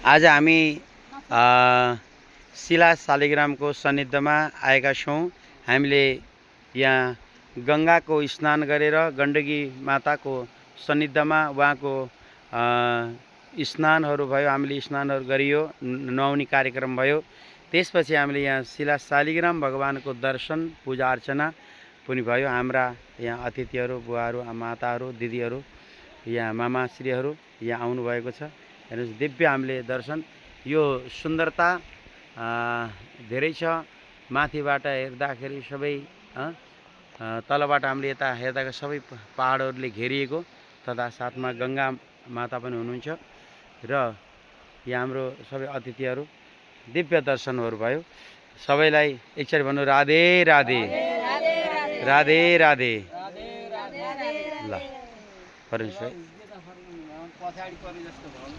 आज हामी शिला शालिग्रामको सानिध्यमा आएका छौँ। हामीले यहाँ गङ्गाको स्नान गरेर गण्डकी माताको सानिध्यमा उहाँको स्नानहरू भयो। हामीले स्नानहरू गरियो, नुहाउने कार्यक्रम भयो। त्यसपछि हामीले यहाँ शिला शालिग्राम भगवानको दर्शन पूजा अर्चना पनि भयो। हाम्रा यहाँ अतिथिहरू, बुवाहरू, माताहरू, दिदीहरू, यहाँ मामाश्रीहरू यहाँ आउनुभएको छ। हेर्नुहोस्, दिव्य हामीले दर्शन, यो सुन्दरता धेरै छ। माथिबाट हेर्दाखेरि सबै तलबाट हामीले यता हेर्दा सबै पहाडहरूले घेरिएको, तथा साथमा गङ्गा माता पनि हुनुहुन्छ। र यहाँ हाम्रो सबै अतिथिहरू, दिव्य दर्शनहरू भयो। सबैलाई एकचोटि भन्नु राधे राधे, राधे राधे। ल पर्नुहोस् है। पछाडि परे जस्तो भयो।